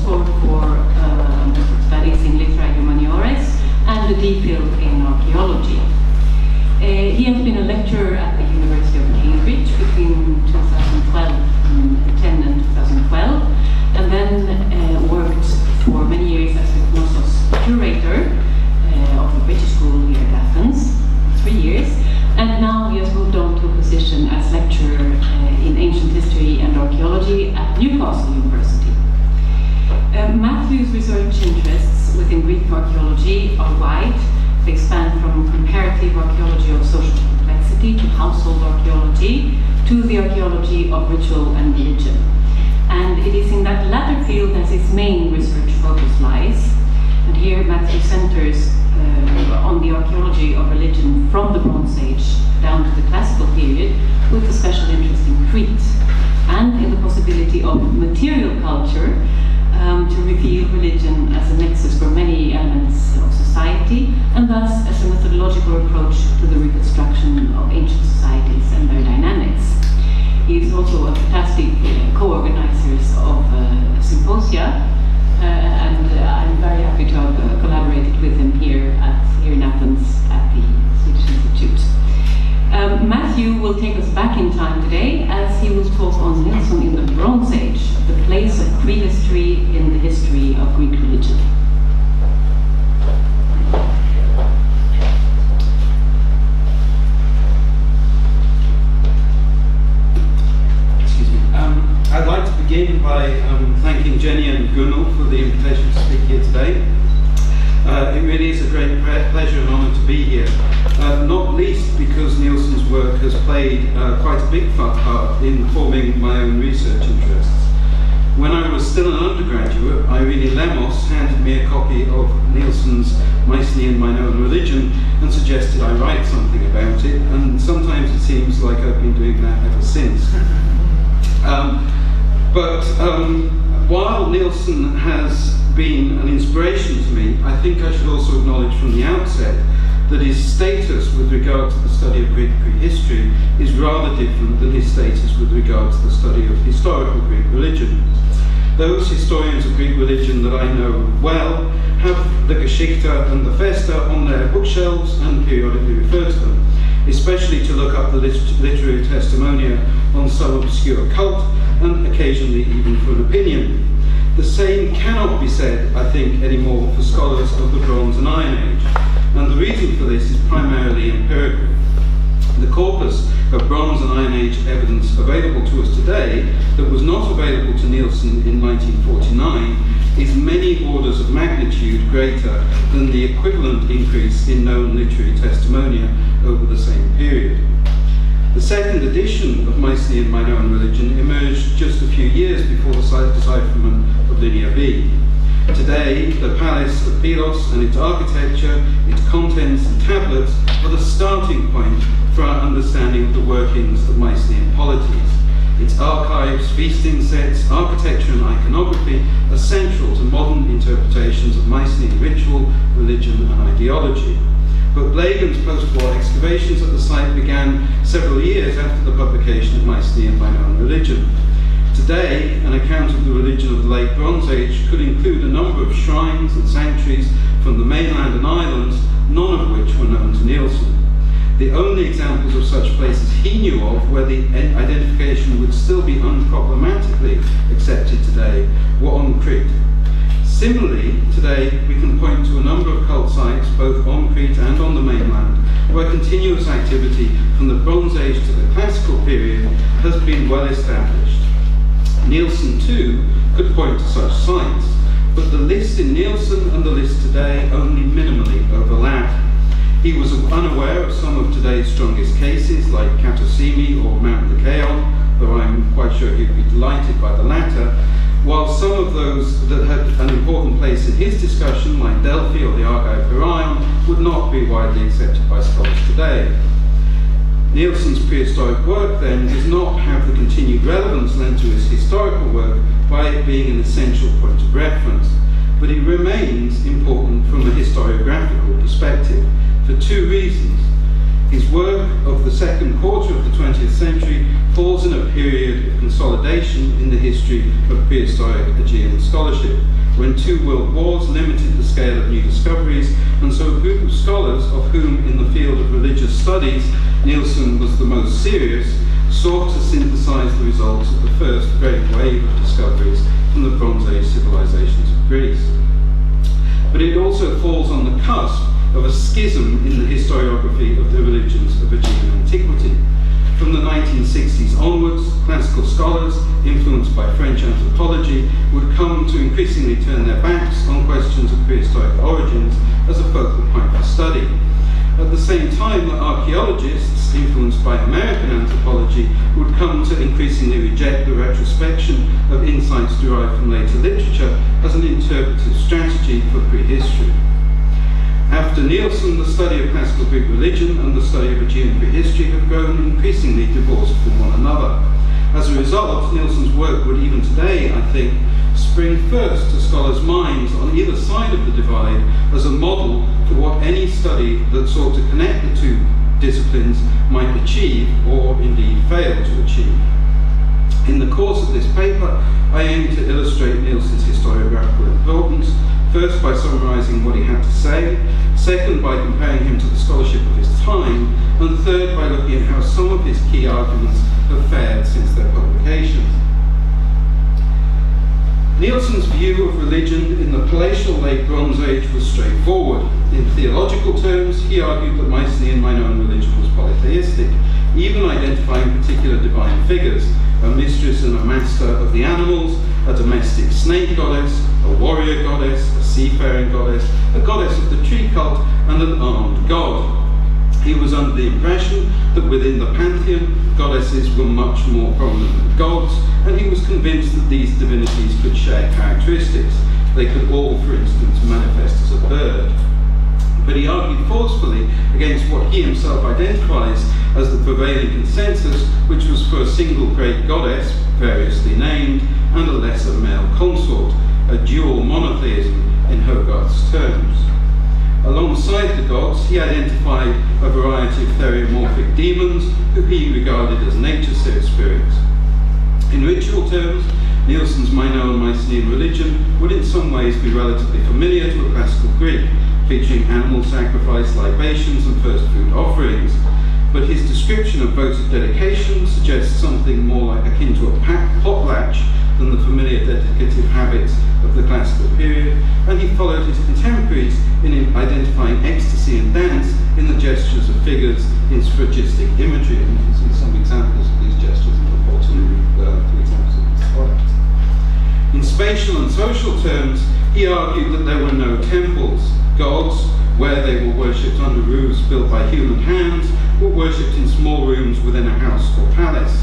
postdoc for studies in literae humaniores and a DPhil in archaeology. He has been a lecturer at the University of Cambridge between 2010 and 2012, and then worked for many years as the Nilsson curator of the British School here at Athens, 3 years, and now he has moved on to a position as lecturer in ancient history and archaeology at Newcastle University. Matthew's research interests within Greek archaeology are wide. They span from comparative archaeology of social complexity to household archaeology to the archaeology of ritual and religion. And it is in that latter field that his main research focus lies. And here Matthew centers on the archaeology of religion from the Bronze Age down to the Classical period, with a special interest in Crete, and in the possibility of material culture to reveal religion as a nexus for many elements of society, and thus as a methodological approach to the reconstruction of ancient societies and their dynamics. He is also a fantastic co-organizer of symposia, and I'm very happy to have collaborated with him here in Athens at the Swedish Institute. Matthew will take us back in time today as he will talk on Nilsson in the Bronze Age, the place of prehistory in the history of Greek religion. Excuse me. I'd like to begin by thanking Jenny and Gunnar for the invitation to speak here today. It really is a great pleasure and honour to be here, not least because Nilsson's work has played quite a big part in forming my own research interests. When I was still an undergraduate, Irene Lemos handed me a copy of Nilsson's Mycenaean Minoan Religion and suggested I write something about it, and sometimes it seems like I've been doing that ever since. While Nilsson has been an inspiration to me, I think I should also acknowledge from the outset that his status with regard to the study of Greek prehistory is rather different than his status with regard to the study of historical Greek religion. Those historians of Greek religion that I know well have the Geschichte and the Festa on their bookshelves and periodically refer to them, especially to look up the literary testimonia on some obscure cult, and occasionally even for an opinion. The same cannot be said, I think, anymore for scholars of the Bronze and Iron Age, and the reason for this is primarily empirical. The corpus of Bronze and Iron Age evidence available to us today that was not available to Nilsson in 1949 is many orders of magnitude greater than the equivalent increase in known literary testimonia over the same period. The second edition of Mycenaean Minoan Religion emerged just a few years before the decipherment of Linear B. Today, the Palace of Pylos and its architecture, its contents and tablets are the starting point for our understanding of the workings of Mycenaean polities. Its archives, feasting sets, architecture and iconography are central to modern interpretations of Mycenaean ritual, religion and ideology. But Blagan's post-war excavations at the site began several years after the publication of Mycenaean Minoan Religion. Today, an account of the religion of the Late Bronze Age could include a number of shrines and sanctuaries from the mainland and islands, none of which were known to Nilsson. The only examples of such places he knew of where the identification would still be unproblematically accepted today were on Crete. Similarly, today we can point to a number of cult sites, both on Crete and on the mainland, where continuous activity from the Bronze Age to the Classical period has been well established. Nilsson, too, could point to such sites, but the list in Nilsson and the list today only minimally overlap. He was unaware of some of today's strongest cases, like Katosimi or Mount Lycaon, though I'm quite sure he'd be delighted by the latter, while some of those that had an important place in his discussion, like Delphi or the Argive Heraion, would not be widely accepted by scholars today. Nilsson's prehistoric work, then, does not have the continued relevance lent to his historical work by it being an essential point of reference, but it remains important from a historiographical perspective for two reasons. His work of the second quarter of the 20th century falls in a period of consolidation in the history of prehistoric Aegean scholarship, when 2 world wars limited the scale of new discoveries, and so a group of scholars, of whom in the field of religious studies Nilsson was the most serious, sought to synthesize the results of the first great wave of discoveries from the Bronze Age civilizations of Greece. But it also falls on the cusp of a schism in the historiography of the religions of Aegean antiquity. From the 1960s onwards, classical scholars, influenced by French anthropology, would come to increasingly turn their backs on questions of prehistoric origins as a focal point for study. At the same time that archaeologists, influenced by American anthropology, would come to increasingly reject the retrospection of insights derived from later literature as an interpretive strategy for prehistory. After Nilsson, the study of classical Greek religion and the study of Aegean prehistory have grown increasingly divorced from one another. As a result, Nilsson's work would even today, I think, spring first to scholars' minds on either side of the divide as a model for what any study that sought to connect the two disciplines might achieve or indeed fail to achieve. In the course of this paper, I aim to illustrate Nilsson's historiographical importance, first by summarising what he had to say, second by comparing him to the scholarship of his time, and third by looking at how some of his key arguments have fared since their publication. Nilsson's view of religion in the palatial late Bronze Age was straightforward. In theological terms, he argued that Mycenaean Minoan religion was polytheistic, even identifying particular divine figures, a mistress and a master of the animals, a domestic snake goddess, a warrior goddess, a seafaring goddess, a goddess of the tree cult, and an armed god. He was under the impression that within the pantheon, goddesses were much more prominent than gods, and he was convinced that these divinities could share characteristics. They could all, for instance, manifest as a bird. But he argued forcefully against what he himself identifies as the prevailing consensus, which was for a single great goddess, variously named, and a lesser male consort, a dual monotheism in Hogarth's terms. Alongside the gods, he identified a variety of theriomorphic demons who he regarded as nature spirits. In ritual terms, Nilsson's Minoan-Mycenaean religion would in some ways be relatively familiar to a classical Greek, featuring animal sacrifice, libations, and first food offerings. But his description of votive dedication suggests something more like akin to a potlatch than the familiar dedicative habits of the classical period, and he followed his contemporaries in identifying ecstasy and dance in the gestures of figures in sphagistic imagery. And you can see some examples of these gestures in the bottom two examples of this product. In spatial and social terms, he argued that there were no temples. Gods, where they were worshipped under roofs built by human hands, were worshipped in small rooms within a house or palace.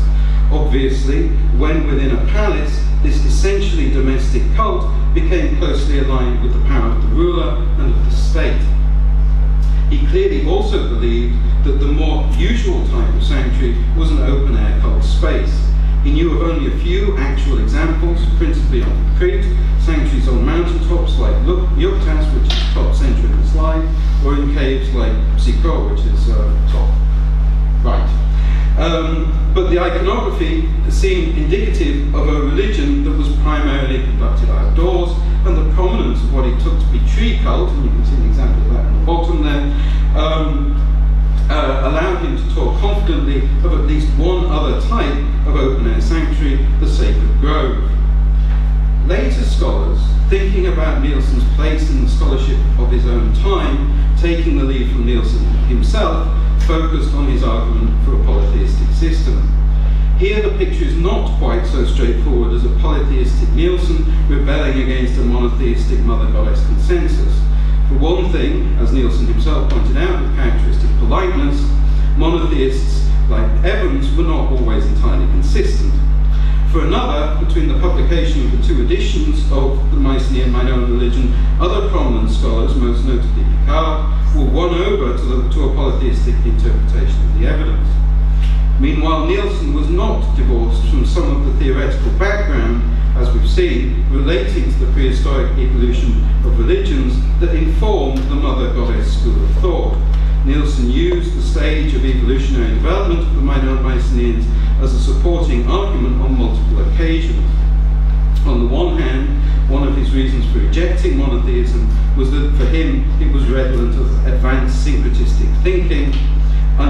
Obviously, when within a palace, this essentially domestic cult became closely aligned with the power of the ruler and of the state. He clearly also believed that the more usual type of sanctuary was an open-air cult space. He knew of only a few actual examples, principally on Crete, sanctuaries on mountaintops like Yuktas, which is top centre in the slide, or in caves like Psycho, which is top right. But the iconography seemed indicative of a religion that was primarily conducted outdoors, and the prominence of what he took to be tree cult, and you can see an example of that on the bottom there, allowed him to talk confidently of at least one other type of open-air sanctuary, the sacred grove. Later scholars, thinking about Nilsson's place in the scholarship of his own time, taking the lead from Nilsson himself, focused on his argument for a polytheistic system. Here the picture is not quite so straightforward as a polytheistic Nilsson rebelling against a monotheistic mother goddess consensus. For one thing, as Nilsson himself pointed out with characteristic politeness, monotheists like Evans were not always entirely consistent. For another, between the publication of the two editions of the Mycenaean Minoan religion, other prominent scholars, most notably Picard, were won over to a polytheistic interpretation of the evidence. Meanwhile, Nilsson was not divorced from some of the theoretical background, as we've seen, relating to the prehistoric evolution of religions that informed the mother goddess school of thought. Nilsson used the stage of evolutionary development of the Minoan Mycenaeans as a supporting argument on multiple occasions. On the one hand, one of his reasons for rejecting monotheism was that for him it was redolent of advanced syncretistic thinking,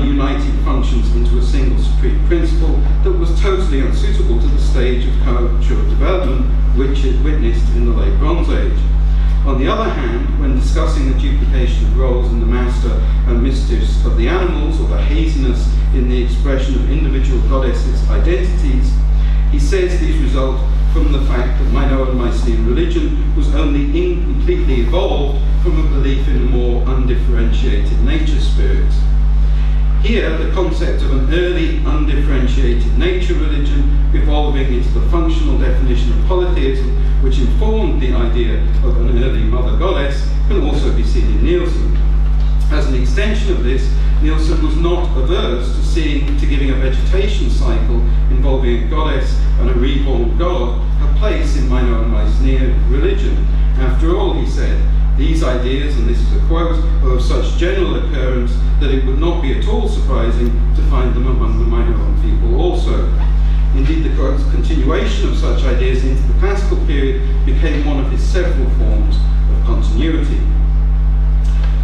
uniting functions into a single supreme principle that was totally unsuitable to the stage of cultural development which it witnessed in the late Bronze Age. On the other hand, when discussing the duplication of roles in the master and mistress of the animals, or the haziness in the expression of individual goddesses' identities, he says these result from the fact that Minoan-Mycenaean religion was only incompletely evolved from a belief in a more undifferentiated nature spirit. Here, the concept of an early undifferentiated nature religion evolving into the functional definition of polytheism, which informed the idea of an early mother goddess, can also be seen in Nilsson. As an extension of this, Nilsson was not averse to giving a vegetation cycle involving a goddess and a reborn god a place in Minoan-Mycenaean religion. After all, he said, these ideas, and this is a quote, are of such general occurrence that it would not be at all surprising to find them among the Minoan people also. Indeed, the continuation of such ideas into the classical period became one of his several forms of continuity.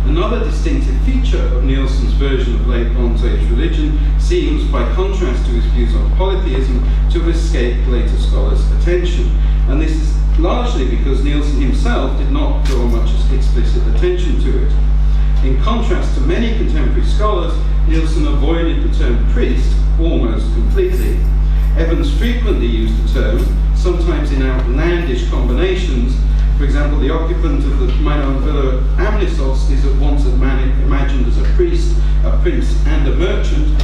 Another distinctive feature of Nilsson's version of late Bronze Age religion seems, by contrast to his views on polytheism, to have escaped later scholars' attention. And this is largely because Nilsson himself did not draw much explicit attention to it. In contrast to many contemporary scholars, Nilsson avoided the term priest almost completely. Evans frequently used the term, sometimes in outlandish combinations. For example, the occupant of the Minoan villa Amnisos is at once imagined as a priest, a prince, and a merchant.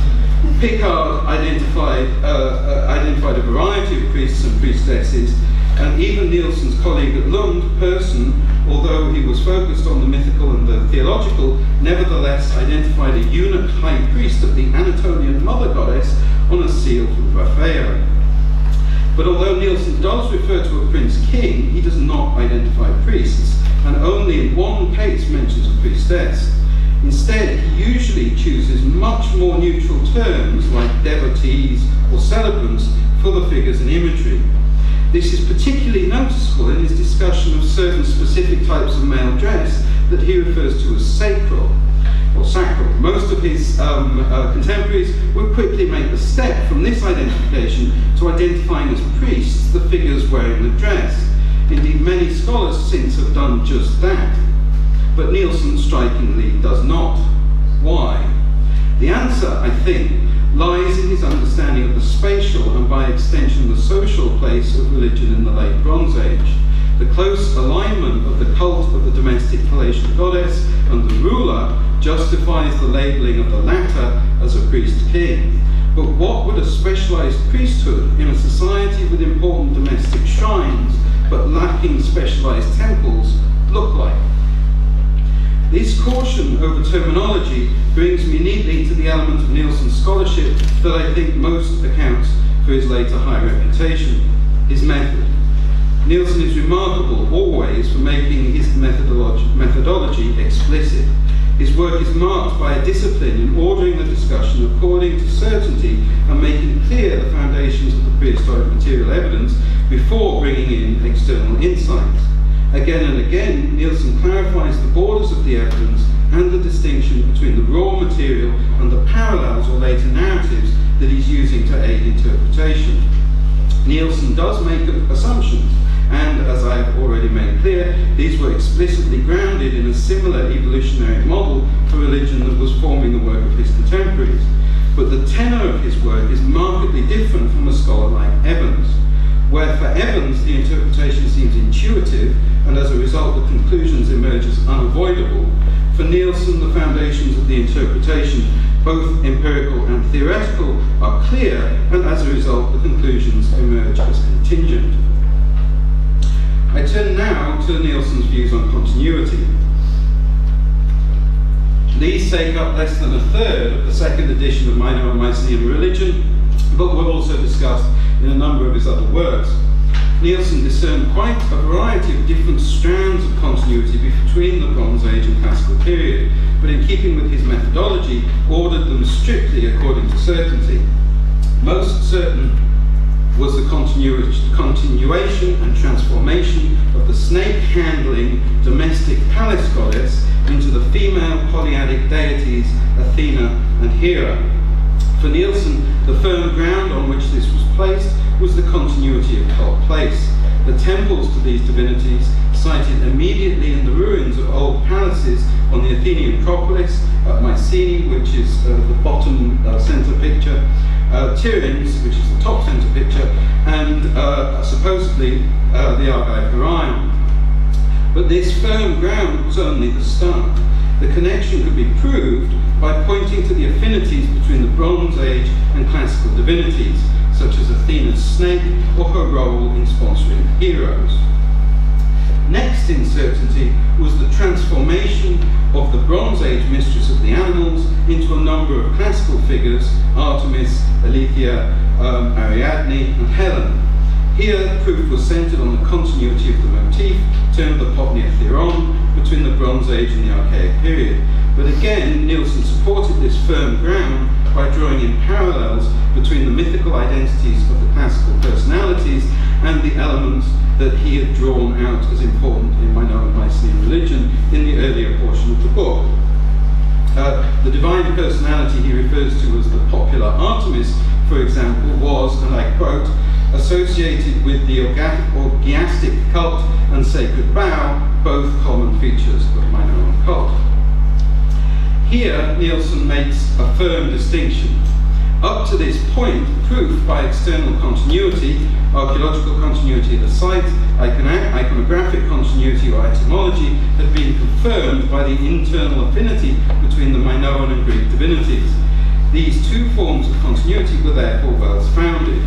Picard identified a variety of priests and priestesses, and even Nilsson's colleague at Lund, Persson, although he was focused on the mythical and the theological, nevertheless identified a eunuch high priest of the Anatolian mother goddess on a seal from Raphael. But although Nilsson does refer to a prince-king, he does not identify priests, and only in one case mentions a priestess. Instead, he usually chooses much more neutral terms like devotees or celebrants for the figures and imagery. This is particularly noticeable in his discussion of certain specific types of male dress that he refers to as sacral. Most of his contemporaries would quickly make the step from this identification to identifying as priests the figures wearing the dress. Indeed, many scholars since have done just that. But Nilsson strikingly does not. Why? The answer, I think, lies in his understanding of the spatial and by extension the social place of religion in the late Bronze Age. The close alignment of the cult of the domestic Palatial goddess and the ruler justifies the labelling of the latter as a priest-king. But what would a specialised priesthood in a society with important domestic shrines but lacking specialised temples look like? This caution over terminology brings me neatly to the element of Nilsson's scholarship that I think most accounts for his later high reputation, his method. Nilsson is remarkable always for making his methodology explicit. His work is marked by a discipline in ordering the discussion according to certainty and making clear the foundations of the prehistoric material evidence before bringing in external insights. Again and again, Nilsson clarifies the borders of the evidence and the distinction between the raw material and the parallels or later narratives that he's using to aid interpretation. Nilsson does make assumptions, and as I have already made clear, these were explicitly grounded in a similar evolutionary model for religion that was forming the work of his contemporaries. But the tenor of his work is markedly different from a scholar like Evans, where for Evans the interpretation seems intuitive, and as a result the conclusions emerge as unavoidable. For Nilsson, the foundations of the interpretation, both empirical and theoretical, are clear, and as a result the conclusions emerge as contingent. I turn now to Nilsson's views on continuity. These take up less than a third of the second edition of Minoan-Mycenaean religion, but were also discussed in a number of his other works. Nilsson discerned quite a variety of different strands of continuity between the Bronze Age and Classical period, but in keeping with his methodology, ordered them strictly according to certainty. Most certain was the continuation and transformation of the snake-handling domestic palace goddess into the female polyadic deities Athena and Hera. For Nilsson, the firm ground on which this was placed was the continuity of cult place. The temples to these divinities, sited immediately in the ruins of old palaces on the Athenian Acropolis at Mycenae, which is the bottom centre picture, Tiryns, which is the top centre picture, and supposedly the Argive Orion. But this firm ground was only the start. The connection could be proved by pointing to the affinities between the Bronze Age and classical divinities, such as Athena's snake or her role in sponsoring heroes. Next in certainty was the transformation of the Bronze Age mistress of the animals into a number of classical figures: Artemis, Alethea, Ariadne, and Helen. Here, proof was centred on the continuity of the motif, termed the Potnia Theron, between the Bronze Age and the Archaic period. But again, Nilsson supported this firm ground by drawing in parallels between the mythical identities of the classical personalities and the elements that he had drawn out as important in Minoan-Mycenaean religion in the earlier portion of the book. The divine personality he refers to as the popular Artemis, for example, was, and I quote, associated with the orgiastic cult and sacred bow, both common features of Minoan cult. Here, Nilsson makes a firm distinction. Up to this point, proof by external continuity, archaeological continuity of the site, iconographic continuity or etymology, had been confirmed by the internal affinity between the Minoan and Greek divinities. These two forms of continuity were therefore well-founded.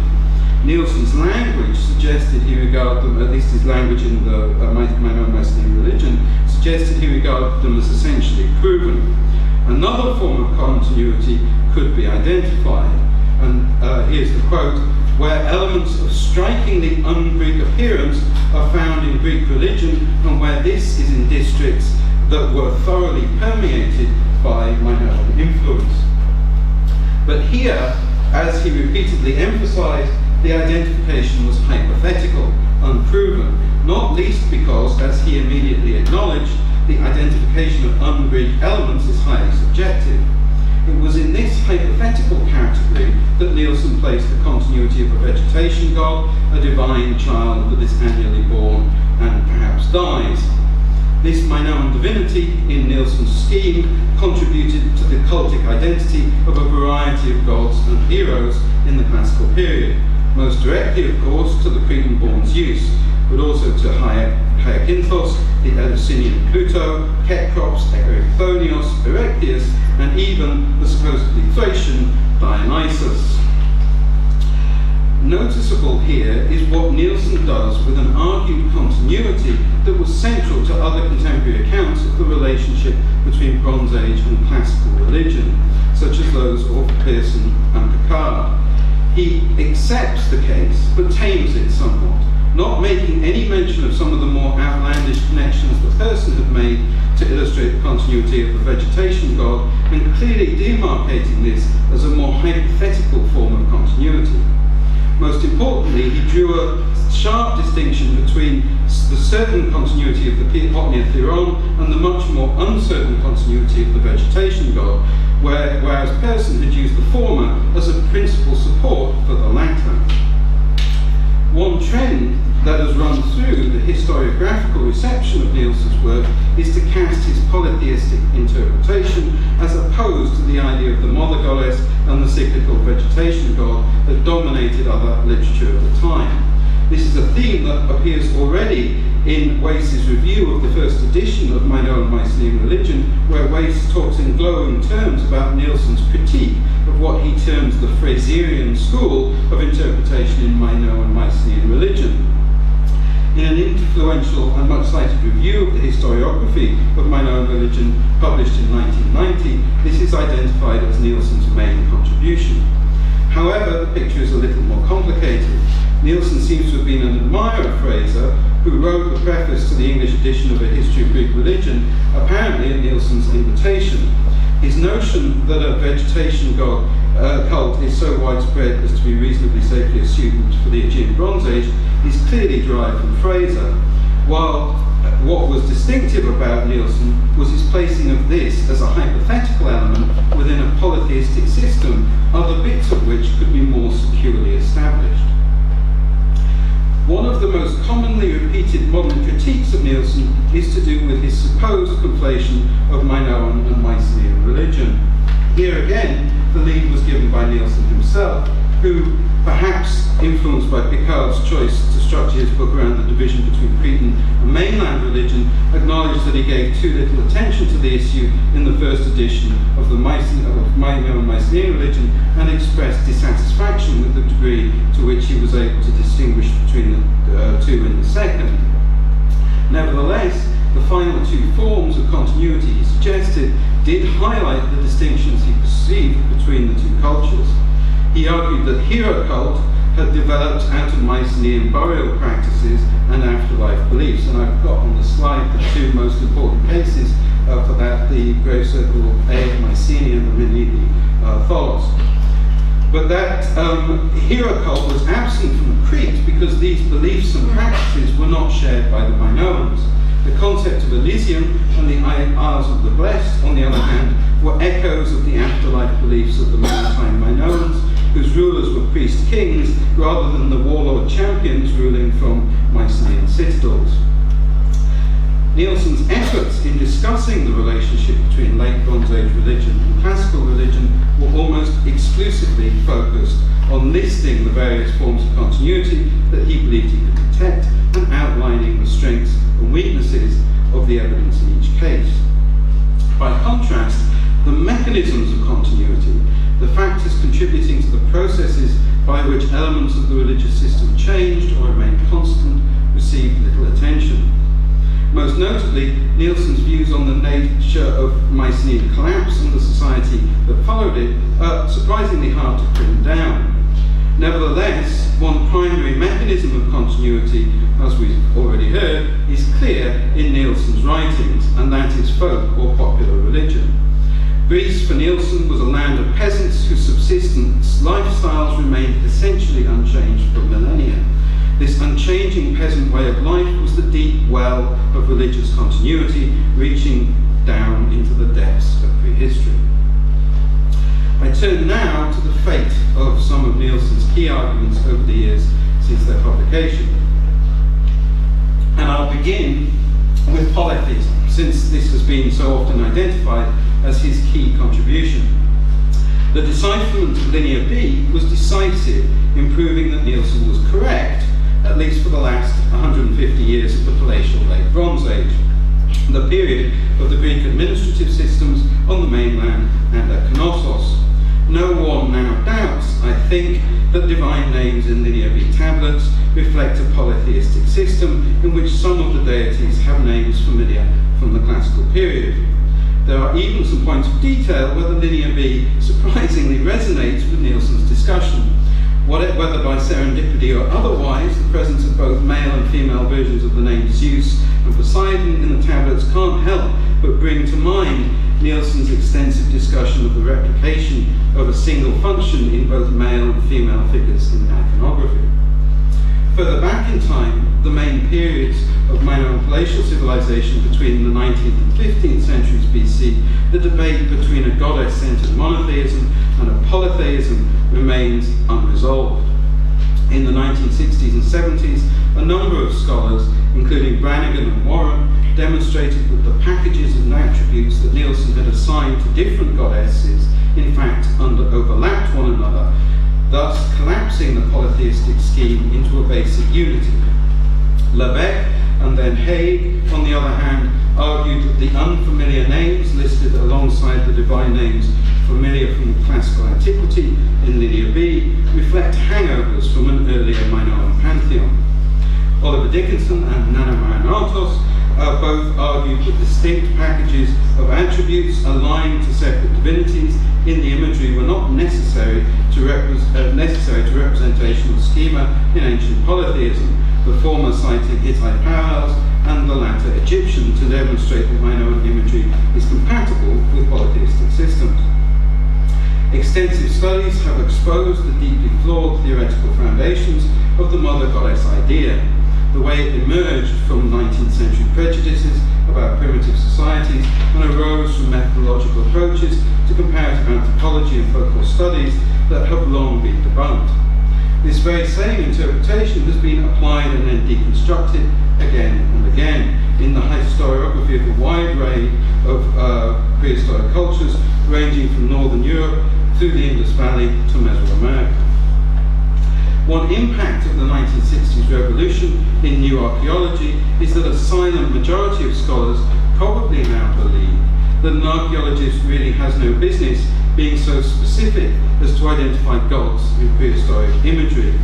Nilsson's language suggested he regarded them, at least his language in the Minoan-Mycenaean religion, suggested he regarded them as essentially proven. Another form of continuity could be identified, and here's the quote, where elements of strikingly un-Greek appearance are found in Greek religion, and where this is in districts that were thoroughly permeated by Minoan influence. But here, as he repeatedly emphasized, the identification was hypothetical, unproven, not least because, as he immediately acknowledged, the identification of un-Greek elements is highly subjective. It was in this hypothetical category that Nilsson placed the continuity of a vegetation god, a divine child that is annually born and perhaps dies. This Minoan divinity, in Nilsson's scheme, contributed to the cultic identity of a variety of gods and heroes in the classical period, most directly, of course, to the Cretan-born Zeus, but also to Hyacinthos, the Eleusinian Pluto, Kekrops, Erythonios, Erechtheus, and even the supposedly Thracian Dionysus. Noticeable here is what Nilsson does with an argued continuity that was central to other contemporary accounts of the relationship between Bronze Age and classical religion, such as those of Pearson and Picard. He accepts the case, but tames it somewhat, not making any mention of some of the more outlandish connections that Pearson had made to illustrate the continuity of the vegetation god, and clearly demarcating this as a more hypothetical form of continuity. Most importantly, he drew a sharp distinction between the certain continuity of the Potnia Theron and the much more uncertain continuity of the vegetation god, whereas Pearson had used the former as a principal support for the latter. One trend that has run through the historiographical reception of Nilsson's work is to cast his polytheistic interpretation as opposed to the idea of the mother goddess and the cyclical vegetation god that dominated other literature at the time. This is a theme that appears already in Wace's review of the first edition of Minoan-Mycenaean religion, where Wace talks in glowing terms about Nilsson's critique of what he terms the Fraserian school of interpretation in Minoan-Mycenaean religion. In an influential and much cited review of the historiography of Minoan religion published in 1990, this is identified as Nilsson's main contribution. However, the picture is a little more complicated. Nilsson seems to have been an admirer of Fraser, who wrote the preface to the English edition of A History of Greek Religion, apparently at Nilsson's invitation. His notion that a vegetation cult is so widespread as to be reasonably safely assumed for the Aegean Bronze Age is clearly derived from Fraser, while what was distinctive about Nilsson was his placing of this as a hypothetical element within a polytheistic system, other bits of which could be more securely established. One of the most commonly repeated modern critiques of Nilsson is to do with his supposed conflation of Minoan and Mycenaean religion. Here again, the lead was given by Nilsson himself, who, perhaps influenced by Picard's choice to structure his book around the division between Cretan and mainland religion, acknowledged that he gave too little attention to the issue in the first edition of the Minoan-Mycenaean religion, and expressed dissatisfaction with the degree to which he was able to distinguish between the two in the second. Nevertheless, the final two forms of continuity he suggested did highlight the distinctions he perceived between the two cultures. He argued that hero cult had developed out of Mycenaean burial practices and afterlife beliefs, and I've got on the slide the two most important cases for that, the grave circle A of Mycenae and the Menidi Tholos. But that hero cult was absent from Crete because these beliefs and practices were not shared by the Minoans. The concept of Elysium and the Isles of the Blessed, on the other hand, were echoes of the afterlife beliefs of the maritime Minoans, whose rulers were priest kings rather than the warlord champions ruling from Mycenaean citadels. Nilsson's efforts in discussing the relationship between late Bronze Age religion and classical religion were almost exclusively focused on listing the various forms of continuity that he believed he could detect and outlining the strengths and weaknesses of the evidence in each case. By contrast, the mechanisms of continuity, the factors contributing to the processes by which elements of the religious system changed or remained constant, received little attention. Most notably, Nilsson's views on the nature of Mycenaean collapse and the society that followed it are surprisingly hard to pin down. Nevertheless, one primary mechanism of continuity, as we've already heard, is clear in Nilsson's writings, and that is folk or popular religion. Greece, for Nilsson, was a land of peasants whose subsistence lifestyles remained essentially unchanged for millennia. This unchanging peasant way of life was the deep well of religious continuity, reaching down into the depths of prehistory. I turn now to the fate of some of Nilsson's key arguments over the years since their publication. And I'll begin with polytheism, since this has been so often identified as his key contribution. The decipherment of Linear B was decisive in proving that Nilsson was correct, at least for the last 150 years of the palatial Late Bronze Age, the period of the Greek administrative systems on the mainland and at Knossos. No one now doubts, I think, that divine names in Linear B tablets reflect a polytheistic system in which some of the deities have names familiar from the classical period. There are even some points of detail where the Linear B surprisingly resonates with Nilsson's discussion. Whether by serendipity or otherwise, the presence of both male and female versions of the names Zeus and Poseidon in the tablets can't help but bring to mind Nilsson's extensive discussion of the replication of a single function in both male and female figures in iconography. Further back in time, the main periods of Minoan palatial civilization between the 19th and 15th centuries BC, the debate between a goddess-centered monotheism and a polytheism remains unresolved. In the 1960s and 70s, a number of scholars, including Brannigan and Warren, demonstrated that the packages and attributes that Nilsson had assigned to different goddesses in fact overlapped one another, thus collapsing the polytheistic scheme into a basic unity. Lebec and then Haig, on the other hand, argued that the unfamiliar names listed alongside the divine names familiar from classical antiquity in Linear B reflect hangovers from an earlier Minoan pantheon. Oliver Dickinson and Nana Marinatos both argued that distinct packages of attributes aligned to separate divinities in the imagery were not necessary to representational schema in ancient polytheism, the former citing Hittite parallels and the latter Egyptian, to demonstrate that Minoan imagery is compatible with polytheistic systems. Extensive studies have exposed the deeply flawed theoretical foundations of the mother goddess idea, the way it emerged from 19th century prejudices about primitive societies and arose from methodological approaches to comparative anthropology and folklore studies that have long been debunked. This very same interpretation has been applied and then deconstructed again and again in the historiography of a wide range of prehistoric cultures ranging from Northern Europe through the Indus Valley to Mesoamerica. One impact of the 1960s revolution in new archaeology is that a silent majority of scholars probably now believe that an archaeologist really has no business being so specific as to identify gods in prehistoric imagery.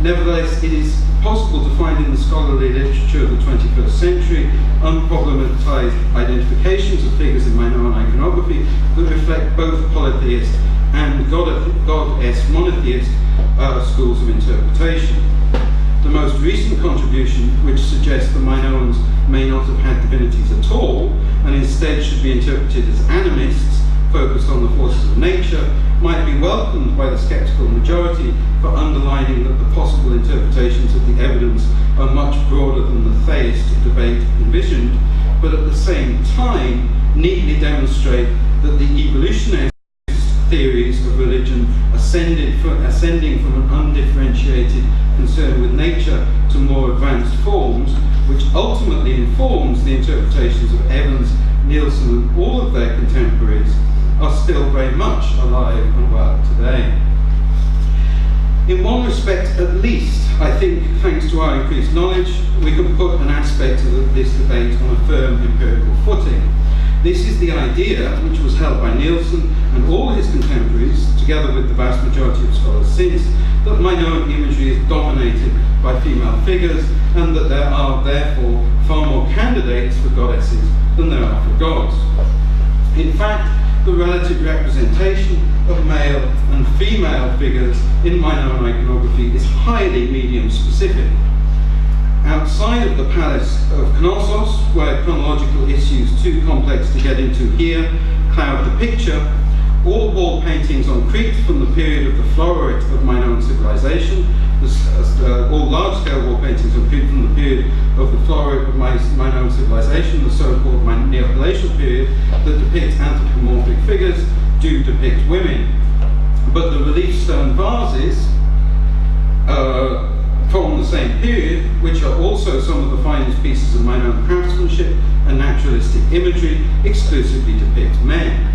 Nevertheless, it is possible to find in the scholarly literature of the 21st century unproblematized identifications of figures in Minoan iconography that reflect both polytheist and goddess monotheist schools of interpretation. The most recent contribution, which suggests the Minoans may not have had divinities at all, and instead should be interpreted as animists focused on the forces of nature, might be welcomed by the skeptical majority for underlining that the possible interpretations of the evidence are much broader than the theistic debate envisioned, but at the same time neatly demonstrate that the evolutionary theories of religion ascending from an undifferentiated concern with nature to more advanced forms, which ultimately informs the interpretations of Evans, Nilsson and all of their contemporaries, are still very much alive and well today. In one respect at least, I think, thanks to our increased knowledge, we can put an aspect of this debate on a firm empirical footing. This is the idea, which was held by Nilsson and all his contemporaries, together with the vast majority of scholars since, that Minoan imagery is dominated by female figures and that there are therefore far more candidates for goddesses than there are for gods. In fact, the relative representation of male and female figures in Minoan iconography is highly medium specific. Outside of the palace of Knossos, where chronological issues too complex to get into here cloud the picture, all wall paintings on Crete from the period of the flowerate of Minoan civilization, all large-scale wall paintings on Crete from the period of the flowerate of Minoan civilization, the so-called Neopalatial period, that depict anthropomorphic figures, do depict women. But the relief stone vases from the same period, which are also some of the finest pieces of Minoan craftsmanship and naturalistic imagery, exclusively depict men.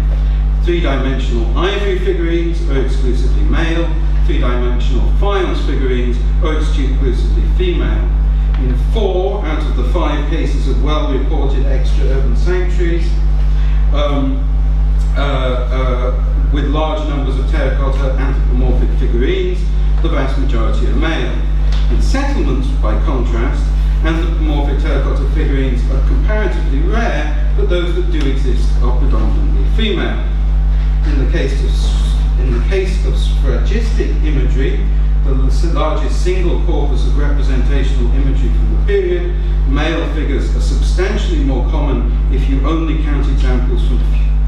Three-dimensional ivory figurines are exclusively male, three-dimensional faience figurines are exclusively female. In 4 out of the 5 cases of well-reported extra-urban sanctuaries, with large numbers of terracotta anthropomorphic figurines, the vast majority are male. In settlements, by contrast, anthropomorphic terracotta figurines are comparatively rare, but those that do exist are predominantly female. In the case of sphagistic imagery, the largest single corpus of representational imagery from the period, male figures are substantially more common if you only count examples from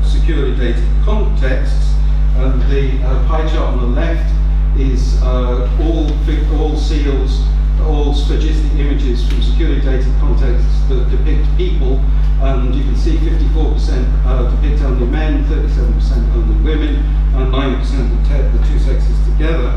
securely dated contexts. And the pie chart on the left is all seals, all sphagistic images from securely dated contexts that depict people, and you can see 54% depict only men, 37% only women, and 9% the two sexes together.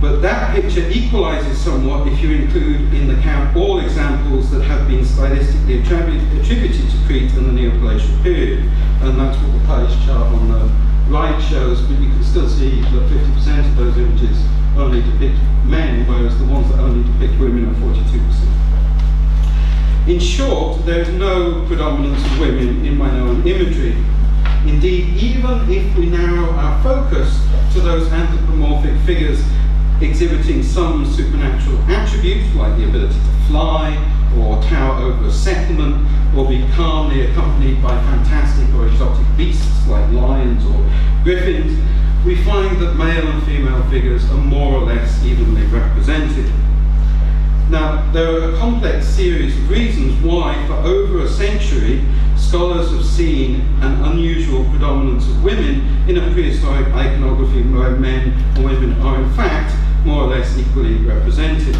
But that picture equalizes somewhat if you include in the count all examples that have been stylistically attributed to Crete in the Neopalatial period, and that's what the pie chart on the right shows, but you can still see that 50% of those images only depict men, whereas the ones that only depict women are 42%. In short, there is no predominance of women in Minoan imagery. Indeed, even if we narrow our focus to those anthropomorphic figures exhibiting some supernatural attribute, like the ability to fly, or tower over a settlement, or be calmly accompanied by fantastic or exotic beasts like lions or griffins, we find that male and female figures are more or less evenly represented. Now, there are a complex series of reasons why, for over a century, scholars have seen an unusual predominance of women in a prehistoric iconography where men and women are in fact more or less equally represented.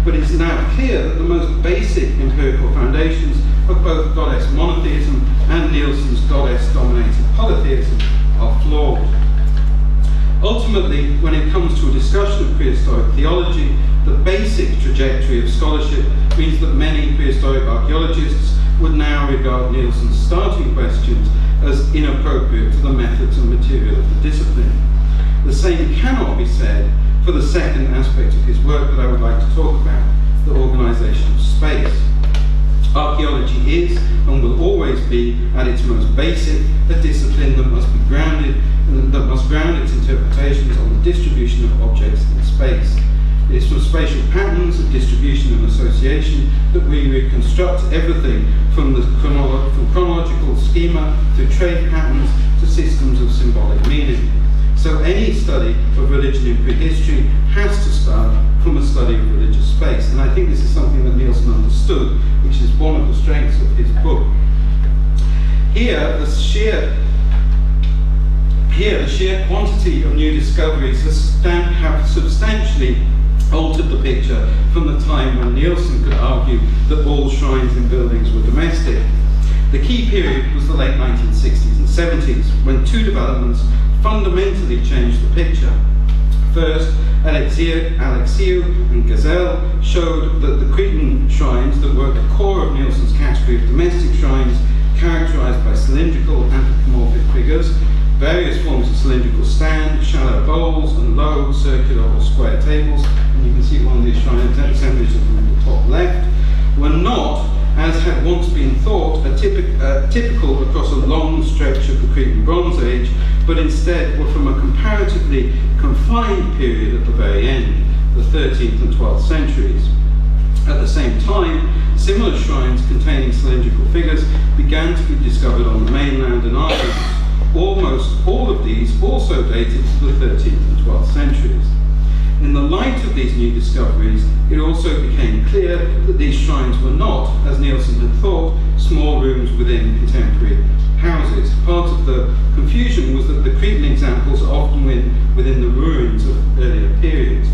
But it's now clear that the most basic empirical foundations of both goddess monotheism and Nilsson's goddess-dominated polytheism are flawed. Ultimately, when it comes to a discussion of prehistoric theology, the basic trajectory of scholarship means that many prehistoric archaeologists would now regard Nilsson's starting questions as inappropriate to the methods and material of the discipline. The same cannot be said for the second aspect of his work that I would like to talk about, the organisation of space. Archaeology is, and will always be, at its most basic, a discipline that must ground its interpretations on the distribution of objects in space. It is from spatial patterns of distribution and association that we reconstruct everything from chronological schema to trade patterns to systems of symbolic meaning. So any study of religion in prehistory has to start from a study of religious space, and I think this is something that Nilsson understood, which is one of the strengths of his book. Here, the sheer quantity of new discoveries have substantially altered the picture from the time when Nilsson could argue that all shrines in buildings were domestic. The key period was the late 1960s and 70s, when two developments fundamentally changed the picture. First, Alexiou and Gazelle showed that the Cretan shrines that were at the core of Nilsson's category of domestic shrines, characterized by cylindrical anthropomorphic figures, various forms of cylindrical stand, shallow bowls, and low, circular or square tables, and you can see one of these shrine assemblies on the top left, were not, as had once been thought, typical across a long stretch of the Cretan Bronze Age, but instead were from a comparatively confined period at the very end, the 13th and 12th centuries. At the same time, similar shrines containing cylindrical figures began to be discovered on the mainland and islands. Almost all of these also dated to the 13th and 12th centuries. In the light of these new discoveries, it also became clear that these shrines were not, as Nilsson had thought, small rooms within contemporary houses. Part of the confusion was that the Cretan examples are often within the ruins of earlier periods,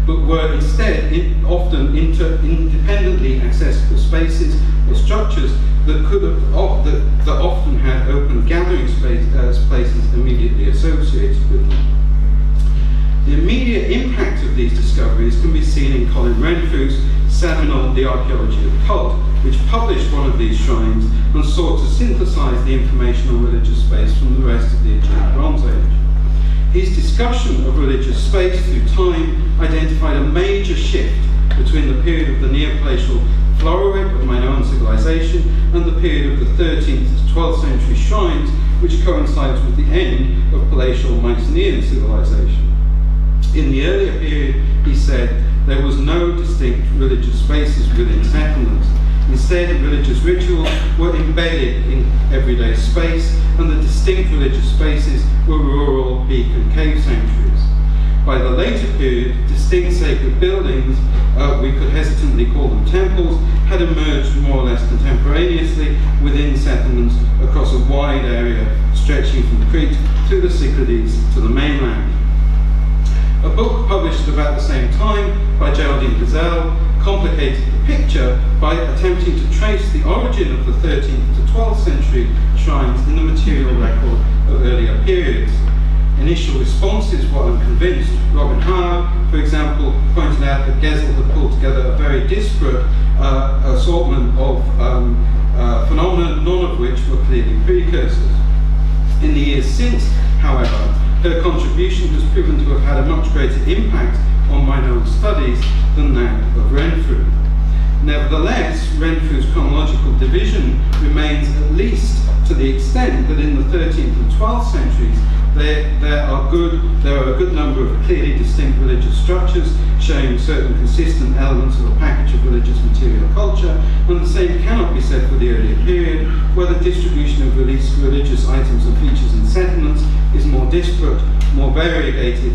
but were instead often independently accessible spaces or structures that often had open gathering places immediately associated with them. The immediate impact of these discoveries can be seen in Colin Renfrew's seminal The Archaeology of Cult, which published one of these shrines and sought to synthesize the information on religious space from the rest of the Aegean Bronze Age. His discussion of religious space through time identified a major shift between the period of the Neopalatial Floraric of Minoan civilization and the period of the 13th to 12th century shrines, which coincides with the end of Palatial Mycenaean civilization. In the earlier period, he said, there was no distinct religious spaces within settlements. Instead, religious rituals were embedded in everyday space, and the distinct religious spaces were rural, peak and cave sanctuaries. By the later period, distinct sacred buildings, we could hesitantly call them temples, had emerged more or less contemporaneously within settlements across a wide area stretching from Crete through the Cyclades to the mainland. A book published at about the same time by Geraldine Gazelle complicated the picture by attempting to trace the origin of the 13th to 12th century shrines in the material record of earlier periods. Initial responses were unconvinced. Robin Howard, for example, pointed out that Gazelle had pulled together a very disparate assortment of phenomena, none of which were clearly precursors. In the years since, however, her contribution has proven to have had a much greater impact on Minoan studies than that of Renfrew. Nevertheless, Renfrew's chronological division remains, at least to the extent that in the 13th and 12th centuries, there are a good number of clearly distinct religious structures showing certain consistent elements of a package of religious material culture, and the same cannot be said for the earlier period, where the distribution of religious items and features in settlements is more disparate, more variegated,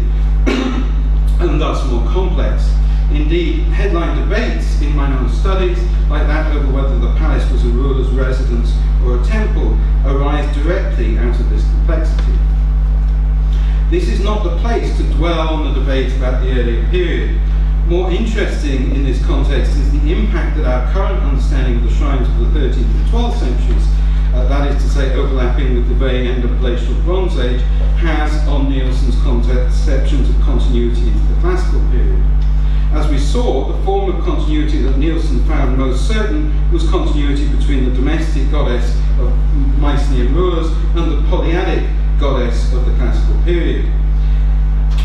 and thus more complex. Indeed, headline debates in minor studies, like that over whether the palace was a ruler's residence or a temple, arise directly out of this complexity. This is not the place to dwell on the debate about the earlier period. More interesting in this context is the impact that our current understanding of the shrines of the 13th and 12th centuries, that is to say overlapping with the very end of Glacial Bronze Age, has on Nilsson's conceptions of continuity into the classical period. As we saw, the form of continuity that Nilsson found most certain was continuity between the domestic goddess of Mycenaean rulers and the polyadic goddess of the classical period.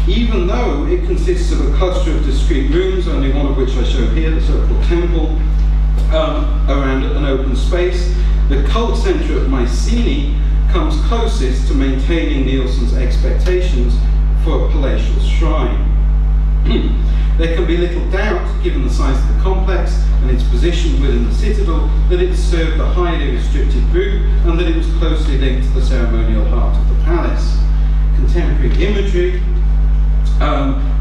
Even though it consists of a cluster of discrete rooms, only one of which I show here, the so-called temple, around an open space, the cult centre of Mycenae comes closest to maintaining Nilsson's expectations for a palatial shrine. There can be little doubt, given the size of the complex and its position within the citadel, that it served a highly restricted group and that it was closely linked to the ceremonial heart of the palace. Contemporary imagery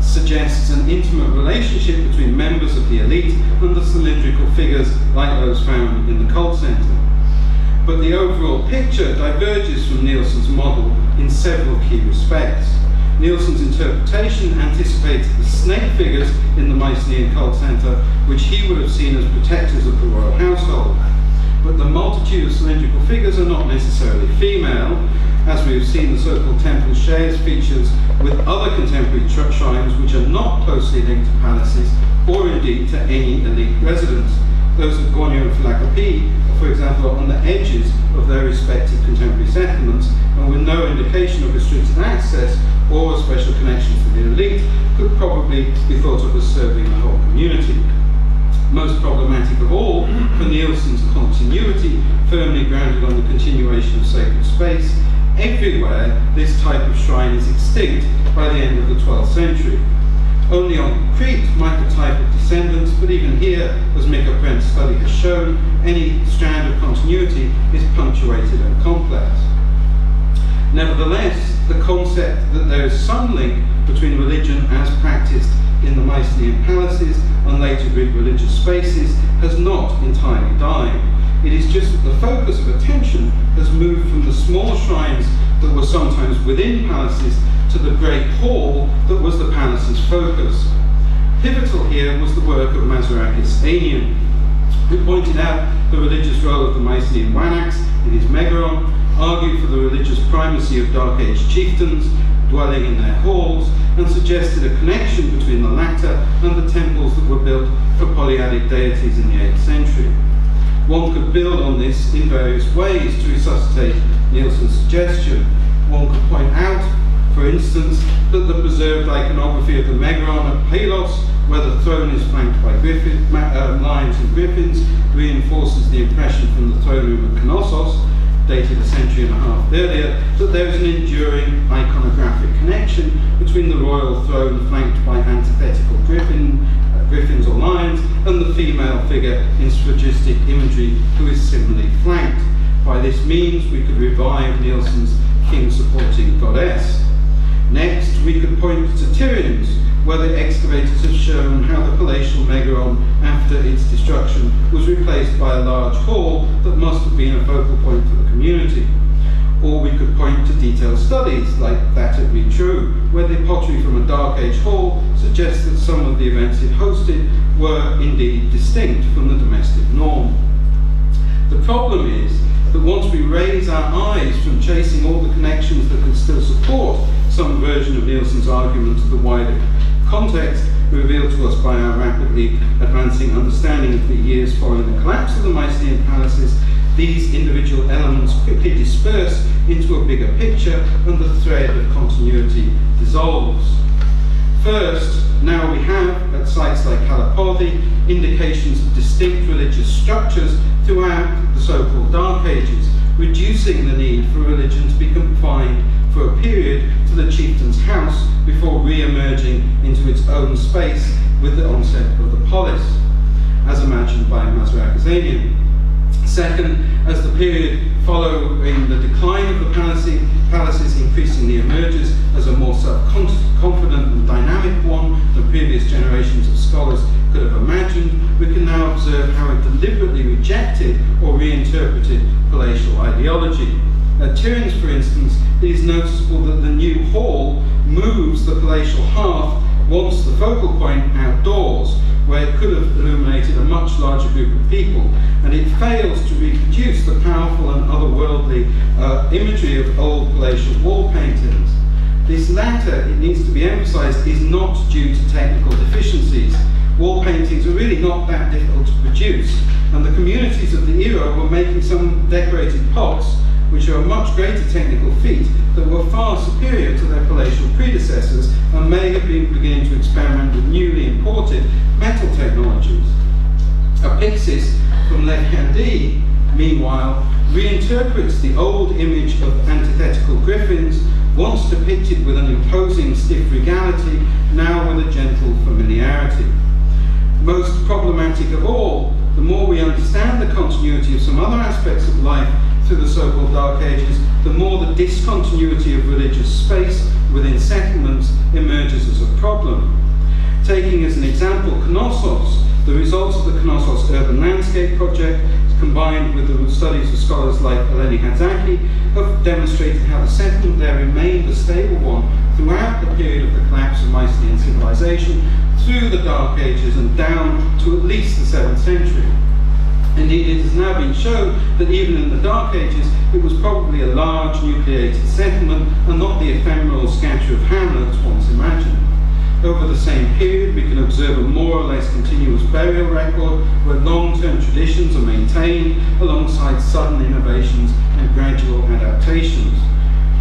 suggests an intimate relationship between members of the elite and the cylindrical figures like those found in the cult centre. But the overall picture diverges from Nilsson's model in several key respects. Nilsson's interpretation anticipates the snake figures in the Mycenaean cult centre, which he would have seen as protectors of the royal household. But the multitude of cylindrical figures are not necessarily female. As we have seen, the so-called temple shares features with other contemporary shrines which are not closely linked to palaces or indeed to any elite residence. Those of Gornio and Philakopi, for example, are on the edges of their respective contemporary settlements, and with no indication of restricted access or a special connection to the elite, could probably be thought of as serving the whole community. Most problematic of all, for Nilsson's continuity, firmly grounded on the continuation of sacred space, everywhere this type of shrine is extinct by the end of the 12th century. Only on Crete might the type of descendants, but even here, as Mika Brent's study has shown, any strand of continuity is punctuated and complex. Nevertheless, the concept that there is some link between religion as practiced in the Mycenaean palaces and later Greek religious spaces has not entirely died. It is just that the focus of attention has moved from the small shrines that were sometimes within palaces to the great hall that was the palace's focus. Pivotal here was the work of Mazarakis Aenion, who pointed out the religious role of the Mycenaean Wanaks in his Megaron, argued for the religious primacy of Dark Age chieftains dwelling in their halls, and suggested a connection between the latter and the temples that were built for polyadic deities in the 8th century. One could build on this in various ways to resuscitate Nilsson's suggestion. One could point out, for instance, that the preserved iconography of the Megaron at Pylos, where the throne is flanked by lions and griffins, reinforces the impression from the throne room at Knossos, dated a century and a half earlier, that there is an enduring iconographic connection between the royal throne flanked by antithetical griffins or lions and the female figure in sphagistic imagery who is similarly flanked. By this means we could revive Nilsson's king-supporting goddess. Next, we could point to Tyrians, where the excavators have shown how the palatial Megaron, after its destruction, was replaced by a large hall that must have been a focal point for the community. Or we could point to detailed studies, like that at Vitrou, where the pottery from a Dark Age hall suggests that some of the events it hosted were indeed distinct from the domestic norm. The problem is that once we raise our eyes from chasing all the connections that could still support some version of Nilsson's argument to the wider context revealed to us by our rapidly advancing understanding of the years following the collapse of the Mycenaean palaces, these individual elements quickly disperse into a bigger picture and the thread of continuity dissolves. First, now we have, at sites like Kalapodi, indications of distinct religious structures throughout the so-called Dark Ages, reducing the need for religion to be confined for a period to the chieftain's house before re-emerging into its own space with the onset of the polis, as imagined by Masrakazanian. Second, as the period following the decline of the palaces increasingly emerges as a more self-confident and dynamic one than previous generations of scholars could have imagined, we can now observe how it deliberately rejected or reinterpreted palatial ideology. At Turin's, for instance, it is noticeable that the new hall moves the palatial hearth once the focal point outdoors, where it could have illuminated a much larger group of people, and it fails to reproduce the powerful and otherworldly imagery of old palatial wall paintings. This latter, it needs to be emphasized, is not due to technical deficiencies. Wall paintings are really not that difficult to produce, and the communities of the era were making some decorated pots, which are a much greater technical feat, that were far superior to their palatial predecessors and may have been beginning to experiment with newly imported metal technologies. Apixis from Levhandi, meanwhile, reinterprets the old image of antithetical griffins, once depicted with an imposing stiff regality, now with a gentle familiarity. Most problematic of all, the more we understand the continuity of some other aspects of life through the so-called Dark Ages, the more the discontinuity of religious space within settlements emerges as a problem. Taking as an example Knossos, the results of the Knossos Urban Landscape Project, combined with the studies of scholars like Eleni Hadzaki, have demonstrated how the settlement there remained a stable one throughout the period of the collapse of Mycenaean civilization, through the Dark Ages and down to at least the 7th century. Indeed, it has now been shown that even in the Dark Ages, it was probably a large nucleated settlement and not the ephemeral scatter of hamlets once imagined. Over the same period, we can observe a more or less continuous burial record where long-term traditions are maintained alongside sudden innovations and gradual adaptations.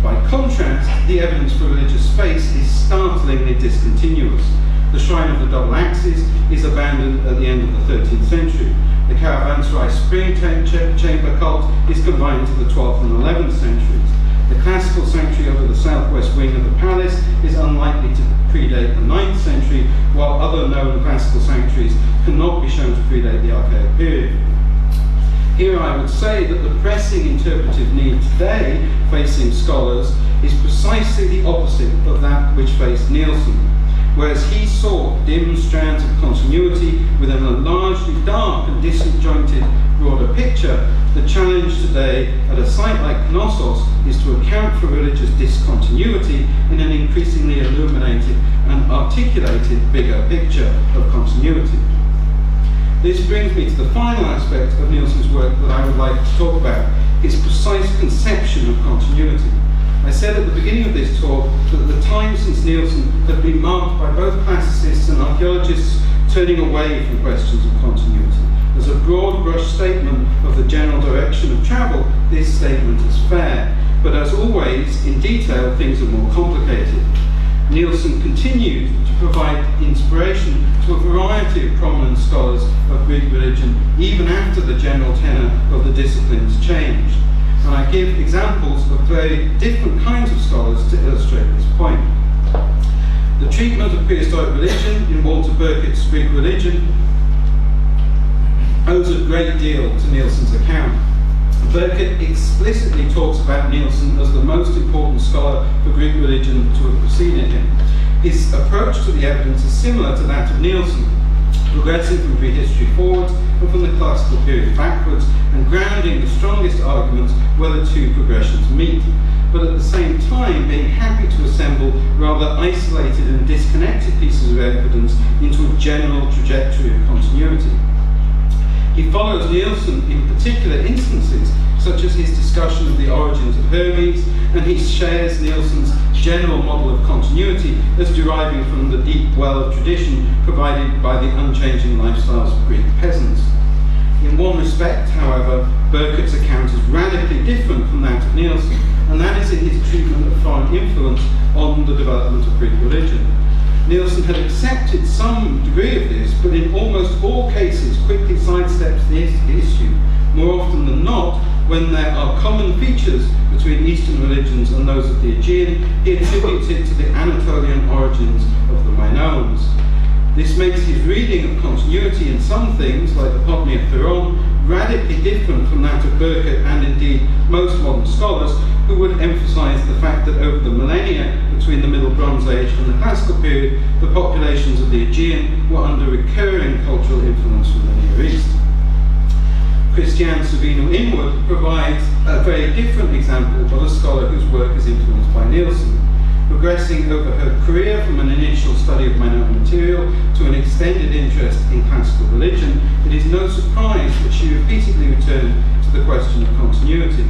By contrast, the evidence for religious space is startlingly discontinuous. The Shrine of the Double Axes is abandoned at the end of the 13th century. The Caravanserai Spring Chamber cult is combined to the 12th and 11th centuries. The classical sanctuary over the southwest wing of the palace is unlikely to predate the 9th century, while other known classical sanctuaries cannot be shown to predate the Archaic period. Here I would say that the pressing interpretive need today facing scholars is precisely the opposite of that which faced Nilsson. Whereas he saw dim strands of continuity within a largely dark and disjointed broader picture, the challenge today at a site like Knossos is to account for religious discontinuity in an increasingly illuminated and articulated bigger picture of continuity. This brings me to the final aspect of Nilsson's work that I would like to talk about, his precise conception of continuity. I said at the beginning of this talk that the time since Nilsson had been marked by both classicists and archaeologists turning away from questions of continuity. As a broad brush statement of the general direction of travel, this statement is fair, but as always, in detail, things are more complicated. Nilsson continued to provide inspiration to a variety of prominent scholars of Greek religion, even after the general tenor of the disciplines changed. And I give examples of very different kinds of scholars to illustrate this point. The treatment of prehistoric religion in Walter Burkitt's Greek Religion owes a great deal to Nilsson's account. Burkitt explicitly talks about Nilsson as the most important scholar for Greek religion to have preceded him. His approach to the evidence is similar to that of Nilsson, progressing from prehistory forwards and from the classical period backwards, and grounding the strongest arguments where the two progressions meet, but at the same time being happy to assemble rather isolated and disconnected pieces of evidence into a general trajectory of continuity. He follows Nilsson in particular instances, such as his discussion of the origins of Hermes, and he shares Nilsson's general model of continuity as deriving from the deep well of tradition provided by the unchanging lifestyles of Greek peasants. In one respect, however, Burkitt's account is radically different from that of Nilsson, and that is in his treatment of foreign influence on the development of Greek religion. Nilsson had accepted some degree of this, but in almost all cases quickly sidesteps the issue, more often than not, when there are common features between Eastern religions and those of the Aegean, he attributes it to the Anatolian origins of the Minoans. This makes his reading of continuity in some things, like the Potney of Piron, radically different from that of Burkert and indeed most modern scholars, who would emphasize the fact that over the millennia between the Middle Bronze Age and the Classical period, the populations of the Aegean were under recurring cultural influence from the Near East. Christiane Savino-Inwood provides a very different example of a scholar whose work is influenced by Nilsson. Progressing over her career from an initial study of Minoan material to an extended interest in classical religion, it is no surprise that she repeatedly returned to the question of continuity.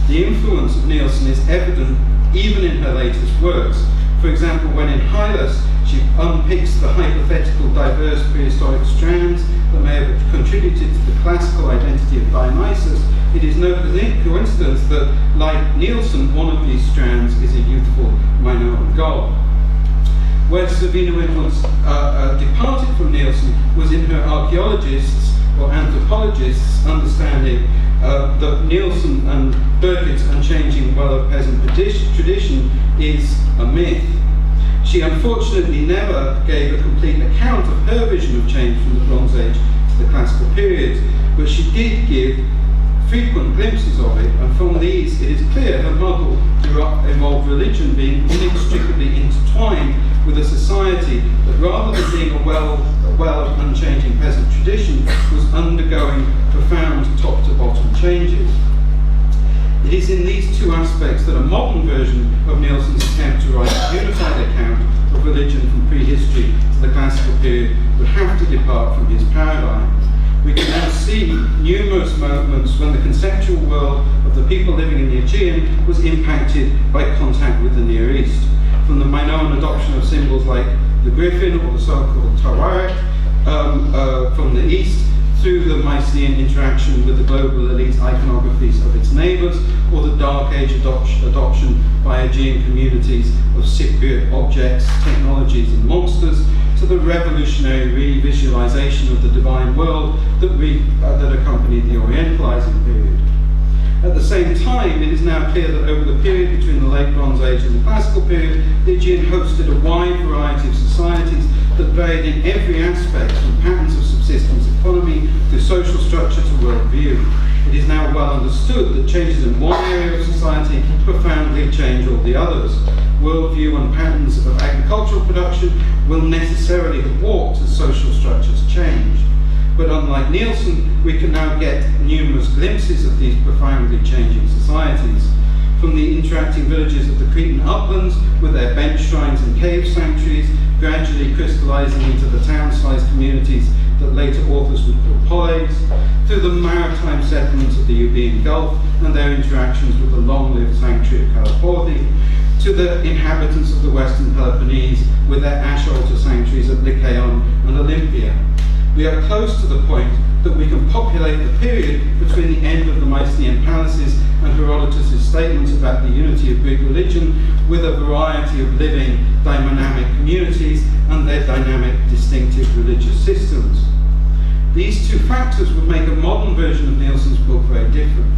The influence of Nilsson is evident even in her latest works. For example, when in Hylas she unpicks the hypothetical diverse prehistoric strands that may have contributed to the classical identity of Dionysus, it is no coincidence that, like Nilsson, one of these strands is a youthful Minoan god. Where Savino-Inwood's departed from Nilsson was in her archaeologists or anthropologists' understanding that Nilsson and Burkert's unchanging well-of-peasant tradition is a myth. She unfortunately never gave a complete account of her vision of change from the Bronze Age to the Classical period, but she did give frequent glimpses of it, and from these it is clear her model involved religion being inextricably intertwined with a society that, rather than being a well of unchanging peasant tradition, was undergoing profound top-to-bottom changes. It is in these two aspects that a modern version of Nilsson's attempt to write a unified account of religion from prehistory to the Classical period would have to depart from his paradigm. We can now see numerous moments when the conceptual world of the people living in the Aegean was impacted by contact with the Near East. From the Minoan adoption of symbols like the griffin or the so-called tawaret from the East, through the Mycenaean interaction with the global elite iconographies of its neighbours, or the Dark Age adoption by Aegean communities of Cypriot objects, technologies and monsters, to the revolutionary revisualization of the divine world that accompanied the Orientalizing period. At the same time, it is now clear that over the period between the Late Bronze Age and the Classical period, the Aegean hosted a wide variety of societies that varied in every aspect, from patterns of subsistence economy to social structure to worldview. It is now well understood that changes in one area of society profoundly change all the others. Worldview and patterns of agricultural production will necessarily have warped as social structures change. But unlike Nilsson, we can now get numerous glimpses of these profoundly changing societies. From the interacting villages of the Cretan uplands, with their bench shrines and cave sanctuaries, gradually crystallizing into the town-sized communities that later authors would call polis, through the maritime settlements of the Euboean Gulf and their interactions with the long-lived sanctuary of Caloporthi, to the inhabitants of the Western Peloponnese with their ash altar sanctuaries at Lycaon and Olympia. We are close to the point that we can populate the period between the end of the Mycenaean palaces and Herodotus' statements about the unity of Greek religion with a variety of living, dynamic communities and their dynamic, distinctive religious systems. These two factors would make a modern version of Nilsson's book very different.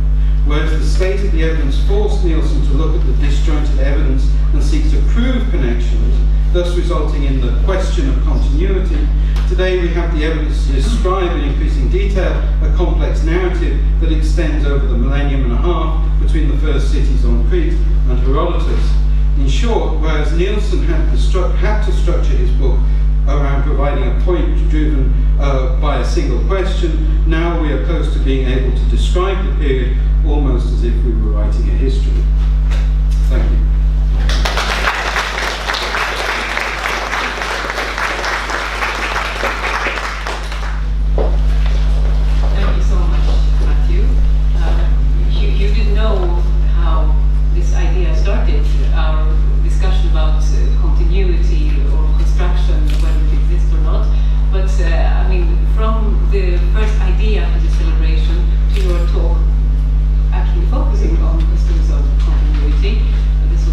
Whereas the state of the evidence forced Nilsson to look at the disjointed evidence and seek to prove connections, thus resulting in the question of continuity, today we have the evidence to describe in increasing detail a complex narrative that extends over the millennium and a half between the first cities on Crete and Herodotus. In short, whereas Nilsson had to structure his book around providing a point driven by a single question, now we are close to being able to describe the period almost as if we were writing a history. Thank you. Thank you so much, Matthew. You didn't know how this idea started, our discussion about continuity or construction, whether it exists or not. But I mean, from the first idea of the celebration to your talk, actually focusing on questions of continuity, this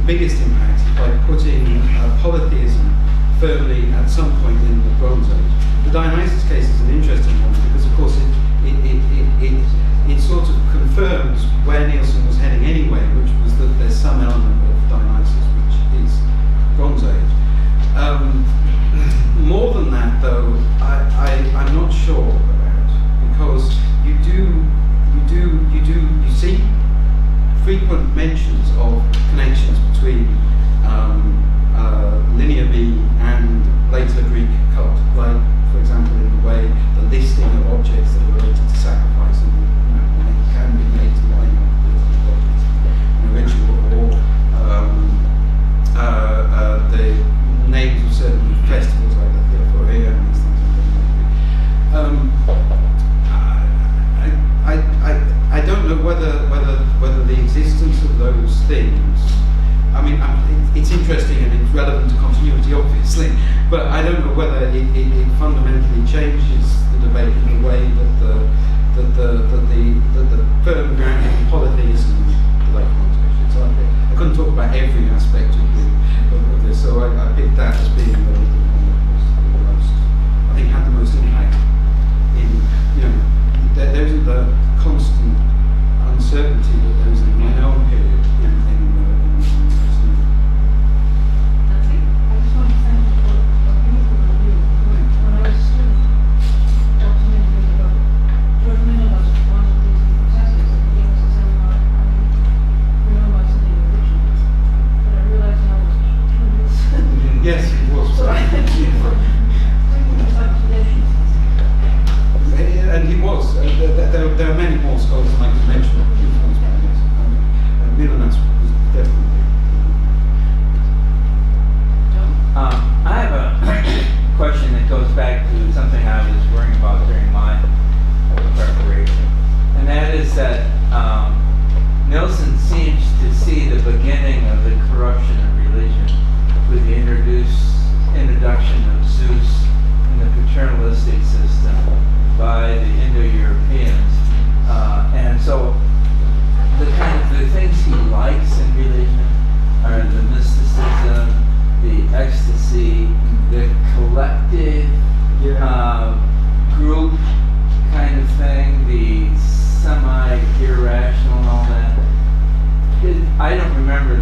biggest impact is by putting polytheism firmly at some point in the Bronze Age. The Dionysus case is an interesting one because, of course, it sort of confirms where Nilsson was heading anyway, which was that there's some element of Dionysus which is Bronze Age. More than that, though, I'm not sure about, because you see frequent mentions of connections between Linear B and later Greek cult, like, for example, in the way the listing of objects that are related to sacrifice and can be made to line up with objects in a ritual, or the names of certain festivals like the Theophoria and these things. I don't know whether the existence of those things, I mean, it's interesting and it's relevant to continuity, obviously, but I don't know whether it fundamentally changes the debate in a way that the firm grounding of polytheism is the late context. So I couldn't talk about every aspect of this, so I picked that as being the one that was the most, I think, had the most impact in, there isn't the constant uncertainty that there is in my own period That's it. I just want to thank you for a beautiful review. When I was still documenting about George Miller was one of these professors at the US seminar, we know about the original, but I realized now it was 2 years. Yes, it was. So I thank you for bringing this up today. And he was. There are many more scholars than I could mention. Milanas was definitely. I have a question that goes back to something I was worrying about during my preparation, and that is that Nilsson seems to see the beginning of the corruption of religion with the introduction of Zeus in the paternalistic system by the Indo-Europeans, and so the things he likes in religion are the mysticism, the ecstasy, the collective group kind of thing, the semi-irrational and all that. I don't remember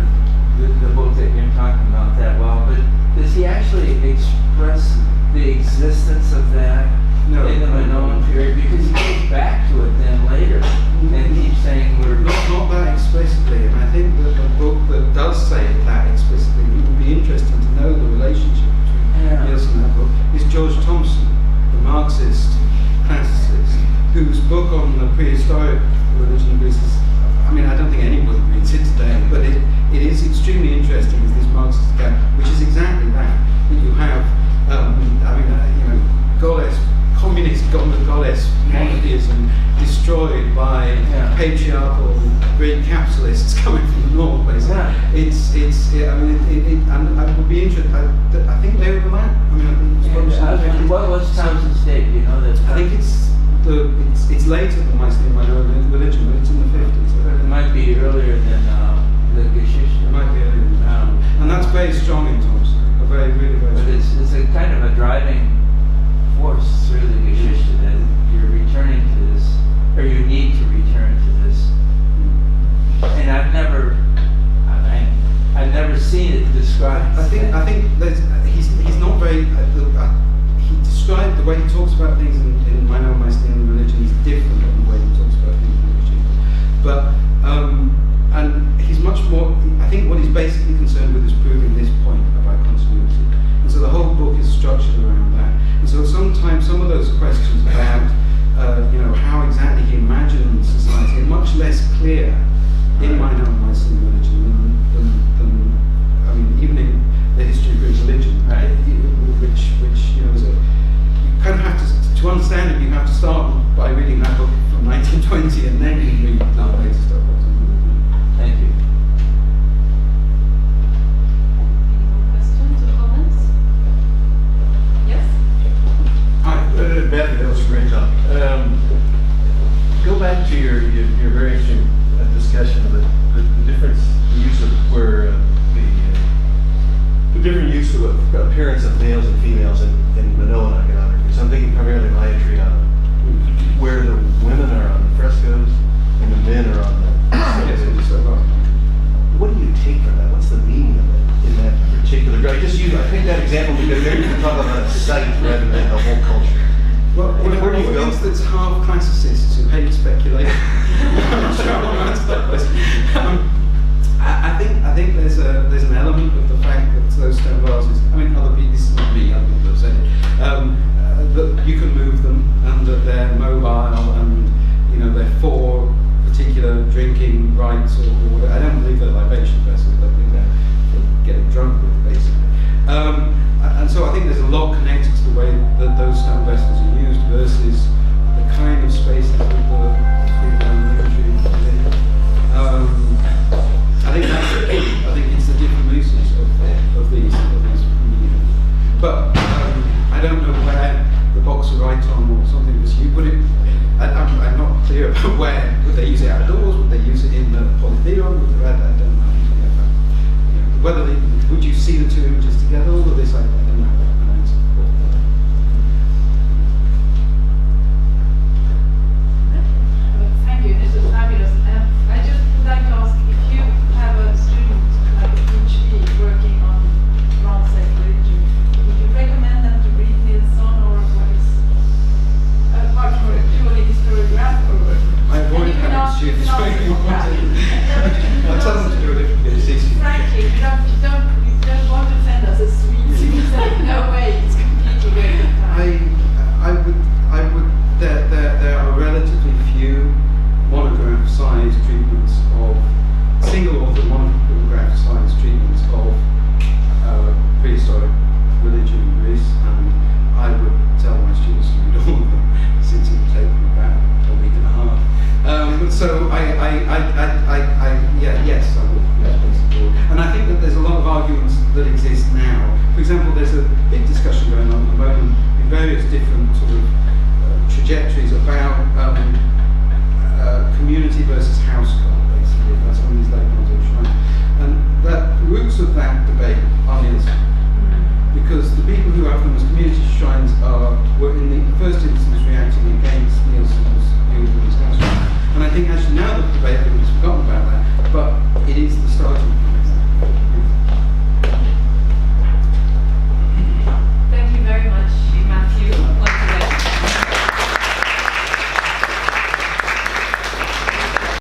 the book that you're talking about that well, but does he actually express the existence of that in the Minoan period? Because he goes back to it then later and keeps saying we're not that explicitly, and I think that the book that does say it that explicitly, it would be interesting to know the relationship between Nilsson and that book, is George Thompson, the Marxist classicist, whose book on the prehistoric religion of Greece is, I mean, I don't think anybody reads it today, but it is extremely interesting as this Marxist account, which is exactly that you have, goddess, communist goddess monotheism destroyed by patriarchal Greek capitalists coming from the north, basically. I would be interested. I think they overlap. What was Thompson's date? You know that. I think it's later than Mycenaean minority religion, but it's in the 50s. It might be earlier than the Geschichte. It might be earlier than that. And that's very strong in Thompson. Really very but strong. it's a kind of a driving force through the Geschichte that you're returning to this, or you need to return to this. And I've never seen it described. I think he's not very. He described the way he talks about things in Mycenaean religion is different than the way he talks about things in Geschichte. But and he's much more. I think what he's basically concerned with is proving this point about continuity. And so the whole book is structured around that. And so sometimes some of those questions about how exactly he imagined society are much less clear in Mycenaean religion than I mean, even in the history of Greek religion, which is you kind of have to understand it. You have to start by reading that book from 1920, and then you read the later stuff. Thank you. Any more questions or comments? Yes? Hi, Beth, that was a great talk. Go back to your very interesting discussion of the difference, the use of where the that example because maybe you can talk about a site rather than the whole culture. Well, Where do you go? That's half classicists who hate speculation. I'm not sure I want to answer that question. I think there's an element of the fact that those stone vases, I mean, other people, this is not me, other people have said it, that you can move them and that they're mobile and, you know, they're for particular drinking rites or whatever. I don't believe they're libation vessels, I think they're for getting drunk with, basically. And so I think there's a lot connected to the way that those stone vessels are used versus the kind of spaces that the imagery is in. I think that's the key. I think it's the different uses of these mediums. But I don't know where the box of Raiton or something was used. I'm not clear about where. Would they use it outdoors? Would they use it in the Polytheon? I don't know. Whether would you see the two images together? All of this, I don't know an answer for. Thank you, this is fabulous. I just would like to ask if you have a student like a PhD working on Ramsey religion, would you recommend them to read Nilsson or what is apart from purely historiographical work? I avoid having students working on I tell them to do a different thesis. Frankly, you don't want to send us a sweet thing. No way, it's completely waste of time. I would. There are relatively few monograph-sized treatments of single-author monograph-sized treatments of prehistoric religion in Greece, and I would tell my students to read all of them, since it would take them about a week and a half. So yes, I would. Yes, basically. And I think that there's a lot of arguments that exist now. For example, there's a big discussion going on at the moment in various different sort of trajectories about community versus house cult, basically. That's some of these late ones are trying. And the roots of that debate are Nilsson. Because the people who have them as community shrines were in the first instance reacting against Nilsson's view of his house shrine. And I think actually now the debate, everybody's forgotten about that, but it is the starting point.